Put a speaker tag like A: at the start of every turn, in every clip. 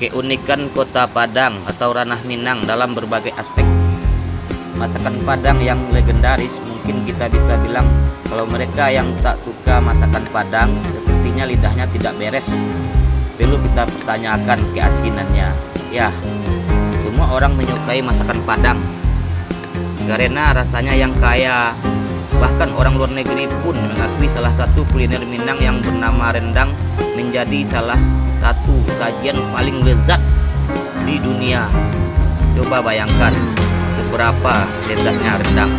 A: keunikan kota Padang atau Ranah Minang dalam berbagai aspek. Masakan Padang yang legendaris, mungkin kita bisa bilang kalau mereka yang tak suka masakan Padang sepertinya lidahnya tidak beres. Perlu kita pertanyakan keasinannya. Ya, semua orang menyukai masakan Padang karena rasanya yang kaya. Bahkan orang luar negeri pun mengakui salah satu kuliner Minang yang bernama rendang menjadi salah satu sajian paling lezat di dunia. Coba bayangkan seberapa lezatnya rendang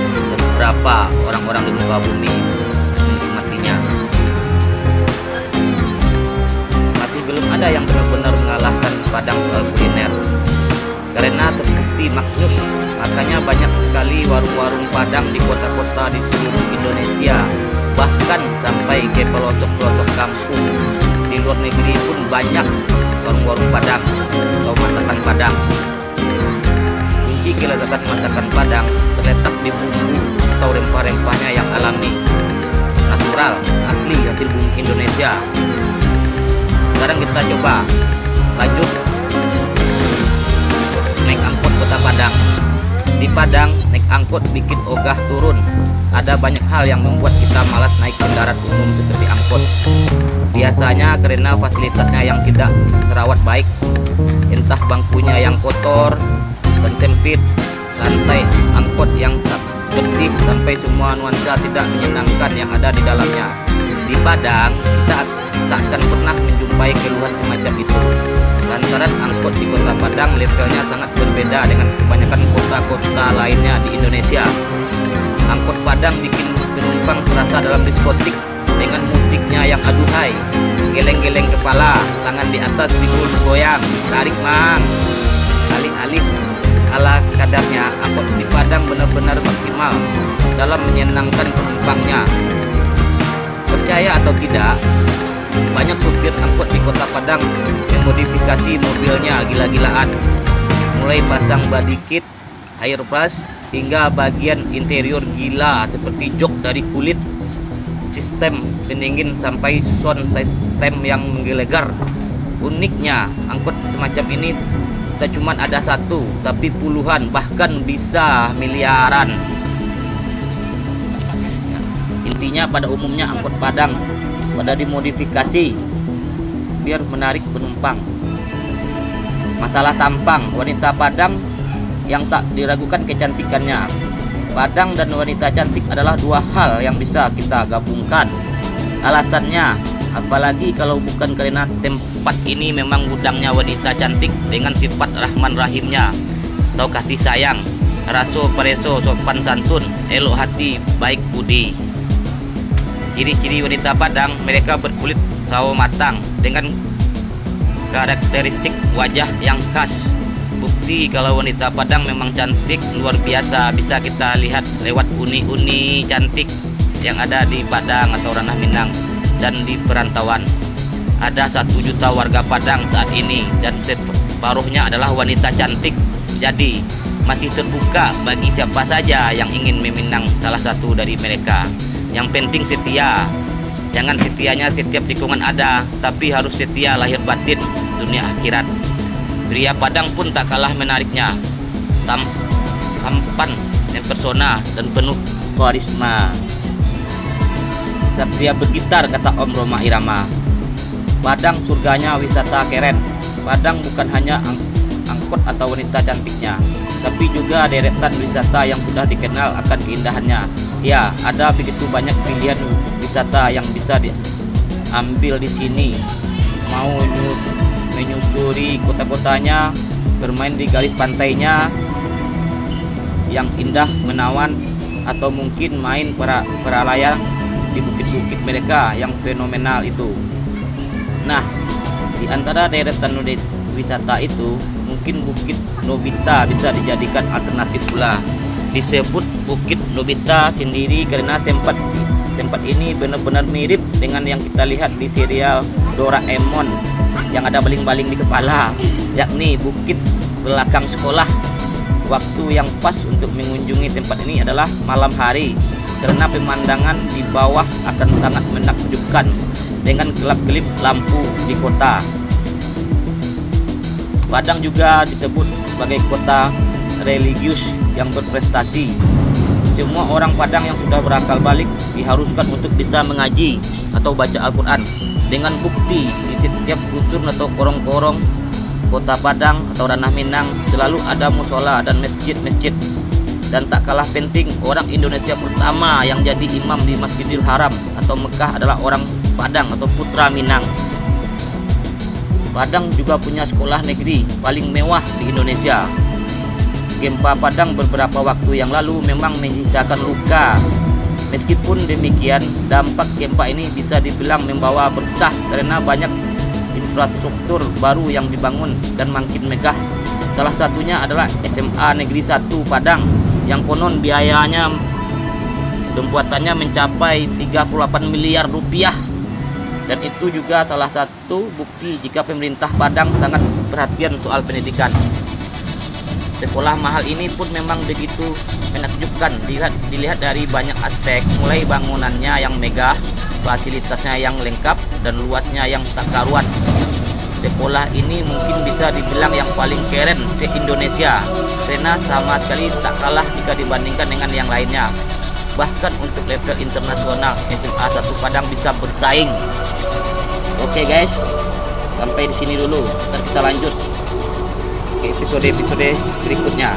A: dan seberapa orang-orang di muka bumi menikmatinya. Masih belum ada yang benar-benar mengalahkan Padang soal kuliner. Karena terbukti maknyus, makanya banyak sekali warung-warung Padang di kota-kota di seluruh Indonesia, bahkan sampai ke pelosok-pelosok kampung. Di luar negeri pun banyak warung-warung Padang atau masakan Padang. Kunci kelezatan masakan Padang terletak di bumbu atau rempah-rempahnya yang alami, natural, asli hasil bumi Indonesia. Sekarang kita coba lanjut naik angkot kota Padang. Di Padang, naik angkot bikin ogah turun. Ada banyak hal yang membuat kita malas naik kendaraan umum seperti angkot. Biasanya karena fasilitasnya yang tidak terawat baik, entah bangkunya yang kotor dan sempit, lantai angkot yang tak bersih, sampai semua nuansa tidak menyenangkan yang ada di dalamnya. Di Padang, kita tak akan pernah menjumpai keluhan semacam itu. Lantaran angkot di kota Padang levelnya sangat berbeda dengan kebanyakan kota-kota lainnya di Indonesia. Angkot Padang bikin penumpang serasa dalam diskotik dengan musiknya yang aduhai. Geleng-geleng kepala, tangan di atas pikul goyang, tarik mang. Alih-alih ala kadarnya, angkot di Padang benar-benar maksimal dalam menyenangkan penumpangnya. Percaya atau tidak, banyak supir angkot di kota Padang memodifikasi mobilnya gila-gilaan. Mulai pasang body kit, airbrush, hingga bagian interior gila seperti jok dari kulit, sistem pendingin sampai sound system yang menggelegar. Uniknya, angkot semacam ini tak cuma ada satu, tapi puluhan, bahkan bisa miliaran. Intinya pada umumnya angkot Padang pada dimodifikasi biar menarik penumpang. Masalah tampang, wanita Padang yang tak diragukan kecantikannya. Padang dan wanita cantik adalah dua hal yang bisa kita gabungkan. Alasannya, apalagi kalau bukan karena tempat ini memang gudangnya wanita cantik dengan sifat rahman rahimnya atau kasih sayang, raso pareso, sopan santun, elok hati, baik budi. Ciri-ciri wanita Padang, mereka berkulit sawo matang dengan karakteristik wajah yang khas. Bukti kalau wanita Padang memang cantik luar biasa bisa kita lihat lewat uni-uni cantik yang ada di Padang atau Ranah Minang dan di perantauan. Ada 1 juta warga Padang saat ini dan separuhnya adalah wanita cantik. Jadi masih terbuka bagi siapa saja yang ingin meminang salah satu dari mereka. Yang penting setia. Jangan setianya setiap tikungan ada, tapi harus setia lahir batin dunia akhirat. Pria Padang pun tak kalah menariknya, tampan, mempesona, dan penuh karisma. Satria bergitar, kata Om Roma Irama. Padang surganya wisata keren. Padang bukan hanya angkot atau wanita cantiknya, tapi juga deretan wisata yang sudah dikenal akan keindahannya. Ya, ada begitu banyak pilihan wisata yang bisa diambil di sini. Mau menyusuri kota-kotanya, bermain di garis pantainya yang indah menawan, atau mungkin main peralayan di bukit-bukit mereka yang fenomenal itu. Nah, di antara deretan wisata itu, mungkin Bukit Nobita bisa dijadikan alternatif pula. Disebut Bukit Nobita sendiri karena tempat ini benar-benar mirip dengan yang kita lihat di serial Doraemon yang ada baling-baling di kepala, yakni bukit belakang sekolah. Waktu yang pas untuk mengunjungi tempat ini adalah malam hari karena pemandangan di bawah akan sangat menakjubkan dengan kelap-kelip lampu di kota. Padang juga disebut sebagai kota religius yang berprestasi. Semua orang Padang yang sudah berakal balik diharuskan untuk bisa mengaji atau baca Al-Quran. Dengan bukti di setiap dusun atau korong-korong kota Padang atau Ranah Minang selalu ada musola dan masjid-masjid. Dan tak kalah penting, orang Indonesia pertama yang jadi imam di Masjidil Haram atau Mekah adalah orang Padang atau putra Minang. Padang juga punya sekolah negeri paling mewah di Indonesia. Gempa Padang beberapa waktu yang lalu memang menyisakan luka. Meskipun demikian, dampak gempa ini bisa dibilang membawa berkah karena banyak infrastruktur baru yang dibangun dan makin megah. Salah satunya adalah SMA Negeri 1 Padang yang konon biayanya pembuatannya mencapai 38 miliar rupiah. Dan itu juga salah satu bukti jika pemerintah Padang sangat perhatian soal pendidikan. Sekolah mahal ini pun memang begitu menakjubkan dilihat dari banyak aspek, mulai bangunannya yang megah, fasilitasnya yang lengkap, dan luasnya yang tak karuan. Sekolah ini mungkin bisa dibilang yang paling keren se-Indonesia karena sama sekali tak kalah jika dibandingkan dengan yang lainnya. Bahkan untuk level internasional SMA 1 Padang bisa bersaing. Oke guys, sampai di sini dulu. Ntar kita lanjut ke episode berikutnya.